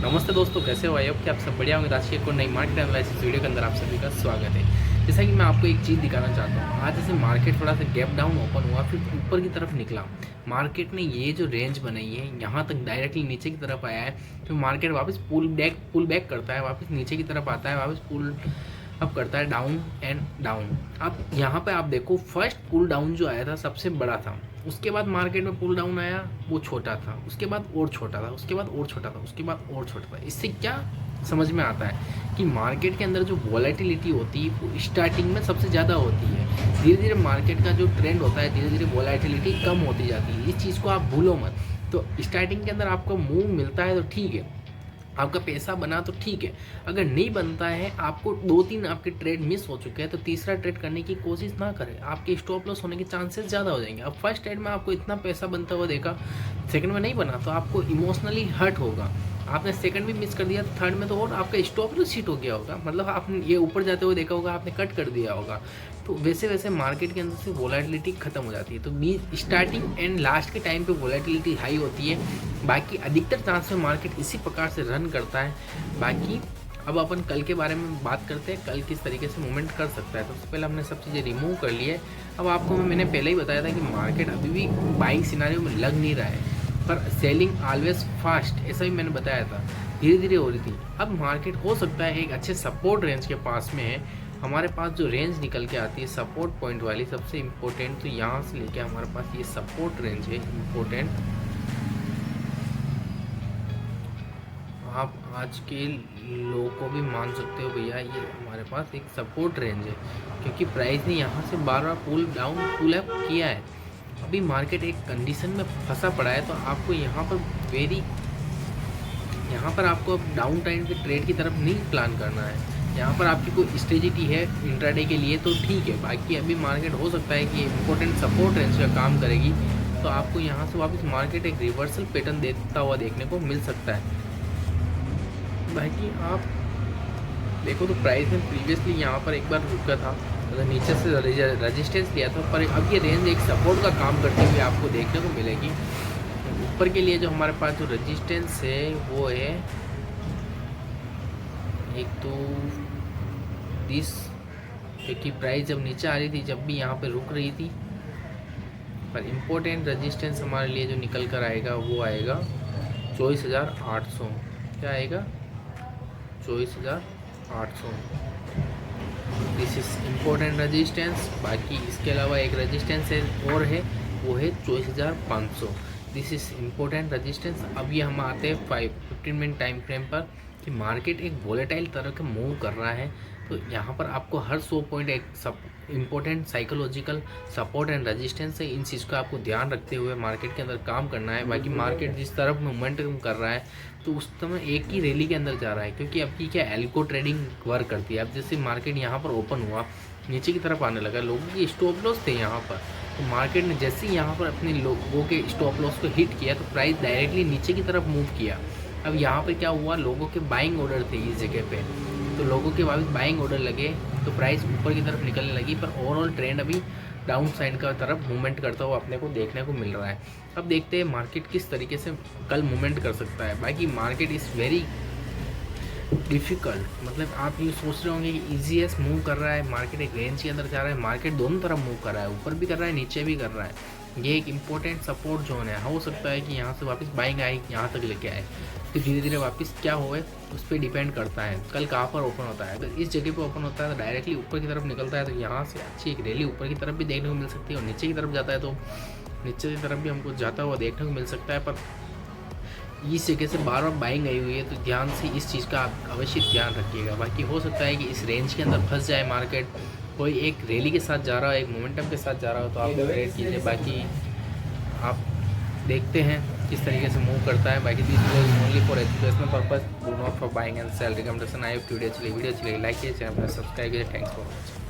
नमस्ते दोस्तों, कैसे हो? आई होप कि आप सब बढ़िया होंगे। आज की एक और नई मार्केट एनालिसिस वीडियो के अंदर आप सभी का स्वागत है। जैसा कि मैं आपको एक चीज़ दिखाना चाहता हूँ, आज जैसे मार्केट थोड़ा सा गैप डाउन ओपन हुआ, फिर ऊपर की तरफ निकला। मार्केट ने ये जो रेंज बनाई है, यहाँ तक डायरेक्टली नीचे की तरफ आया है, फिर मार्केट वापस पुल बैक करता है, वापस नीचे की तरफ आता है, वापस पुल अब करता है डाउन एंड डाउन। अब यहाँ पे आप देखो, फर्स्ट पुल डाउन जो आया था सबसे बड़ा था, उसके बाद मार्केट में पुल डाउन आया वो छोटा था, उसके बाद और छोटा था, उसके बाद और छोटा था, उसके बाद और छोटा था। इससे क्या समझ में आता है कि मार्केट के अंदर जो वॉलेटिलिटी होती है वो स्टार्टिंग में सबसे ज़्यादा होती है। धीरे धीरे मार्केट का जो ट्रेंड होता है, धीरे धीरे वॉलेटिलिटी कम होती जाती है। इस चीज़ को आप भूलो मत। तो स्टार्टिंग के अंदर आपको मूव मिलता है तो ठीक है, आपका पैसा बना तो ठीक है। अगर नहीं बनता है, आपको 2-3 आपके ट्रेड मिस हो चुके हैं, तो तीसरा ट्रेड करने की कोशिश ना करें, आपके स्टॉप लॉस होने के चांसेस ज़्यादा हो जाएंगे। अब फर्स्ट ट्रेड में आपको इतना पैसा बनता हुआ देखा, सेकंड में नहीं बना तो आपको इमोशनली हर्ट होगा। आपने सेकंड भी मिस कर दिया तो थर्ड में तो और आपका स्टॉप लॉस हिट हो गया होगा, मतलब आपने ये ऊपर जाते हुए देखा होगा, आपने कट कर दिया होगा। तो वैसे वैसे मार्केट के अंदर से वोलेटिलिटी खत्म हो जाती है। तो बीच स्टार्टिंग एंड लास्ट के टाइम पे वोलेटिलिटी हाई होती है। बाकी अधिकतर चांस में मार्केट इसी प्रकार से रन करता है। बाकी अब अपन कल के बारे में बात करते हैं, कल किस तरीके से मूवमेंट कर सकता है। तो सबसे पहले हमने सब चीज़ें रिमूव कर ली है। अब आपको मैंने पहले ही बताया था कि मार्केट अभी भी बाइंग सिनारियो में लग नहीं रहा है, पर सेलिंग ऑलवेज फास्ट, ऐसा भी मैंने बताया था, धीरे धीरे हो रही थी। अब मार्केट हो सकता है एक अच्छे सपोर्ट रेंज के पास में है। हमारे पास जो रेंज निकल के आती है सपोर्ट पॉइंट वाली सबसे इम्पोर्टेंट, तो यहाँ से लेके हमारे पास ये सपोर्ट रेंज है इम्पोर्टेंट। आप आज के लो को भी मान सकते हो भैया, ये हमारे पास एक सपोर्ट रेंज है, क्योंकि प्राइस ने यहाँ से बार बार पुल डाउन पुल अप किया है। अभी मार्केट एक कंडीशन में फंसा पड़ा है, तो आपको यहाँ पर आपको डाउन टाइम के ट्रेड की तरफ नहीं प्लान करना है। यहाँ पर आपकी कोई स्ट्रेटेजी है इंट्राडे के लिए तो ठीक है। बाकी अभी मार्केट हो सकता है कि इम्पोर्टेंट सपोर्ट रेंज का काम करेगी, तो आपको यहाँ से वापस मार्केट एक रिवर्सल पैटर्न देता हुआ देखने को मिल सकता है। बाकी आप देखो तो प्राइस में प्रीवियसली यहाँ पर एक बार रुका था, अगर नीचे से रेजिस्टेंस लिया था, पर अब ये रेंज एक सपोर्ट का काम करते हुए आपको देखने को मिलेगी। ऊपर के लिए जो हमारे पास जो रेजिस्टेंस है वो है एक तो दिस, क्योंकि प्राइस जब नीचे आ रही थी, जब भी यहाँ पे रुक रही थी, पर इम्पोर्टेंट रेजिस्टेंस हमारे लिए जो निकल कर आएगा वो आएगा 24,800। क्या आएगा? 24,800। This is important resistance. बाकी इसके अलावा एक रेजिस्टेंस है और है, वो है 24,500। This is important resistance. अब ये हम आते हैं 15 मिनट टाइम फ्रेम पर, कि मार्केट एक वोलेटाइल तरह का मूव कर रहा है। तो यहाँ पर आपको हर 100 पॉइंट एक important psychological support and resistance है, इन चीज़ का आपको ध्यान रखते हुए मार्केट के अंदर काम करना है। बाकी मार्केट जिस तरफ मूवमेंट कर रहा है, तो उस समय एक ही रैली के अंदर जा रहा है, क्योंकि आपकी क्या एल्को ट्रेडिंग वर्क करती है। अब जैसे मार्केट यहाँ पर ओपन हुआ, नीचे की तरफ आने लगा, लोगों की स्टॉप लॉस थे यहाँ पर, तो मार्केट ने जैसे ही यहाँ पर अपने लोगों के स्टॉप लॉस को हिट किया, तो प्राइस डायरेक्टली नीचे की तरफ मूव किया। अब यहाँ पर क्या हुआ, लोगों के बाइंग ऑर्डर थे इस जगह पे, तो लोगों के वापस बाइंग ऑर्डर लगे, तो प्राइस ऊपर की तरफ निकलने लगी। पर ओवरऑल ट्रेंड अभी डाउन साइड का तरफ मूवमेंट करता हुआ अपने को देखने को मिल रहा है। अब देखते हैं मार्केट किस तरीके से कल मूवमेंट कर सकता है। बाकी मार्केट इज़ वेरी डिफ़िकल्ट, मतलब आप ये सोच रहे होंगे कि ईजीएस्ट मूव कर रहा है, मार्केट एक रेंज के अंदर जा रहा है, मार्केट दोनों तरफ मूव कर रहा है, ऊपर भी कर रहा है, नीचे भी कर रहा है। ये एक इम्पोर्टेंट सपोर्ट जोन है, हो सकता है कि यहाँ से वापस बाइंग आए, यहाँ तक लेके आए, फिर धीरे धीरे वापस क्या होए उस पर डिपेंड करता है कल कहाँ पर ओपन होता है। अगर इस जगह पे ओपन होता है तो डायरेक्टली ऊपर की तरफ निकलता है, तो यहाँ से अच्छी एक रैली ऊपर की तरफ भी देखने को मिल सकती है, और नीचे की तरफ जाता है तो नीचे की तरफ भी हमको जाता हुआ देखने को मिल सकता है। पर इस जगह से बार बार बाइंग आई हुई है, तो ध्यान से इस चीज़ का आप अवश्य ध्यान रखिएगा। बाकी हो सकता है कि इस रेंज के अंदर फंस जाए मार्केट, कोई एक रैली के साथ जा रहा है, एक मोमेंटम के साथ जा रहा हो, तो आप ट्रेड कीजिए। बाकी आप देखते हैं किस तरीके से मूव करता है। बाकी this was only for educational purpose, do not for buying and cell recommendation. I video अच्छी लगी लाइक कीजिए, चैनल पर सब्सक्राइब कीजिए। Thanks for watching.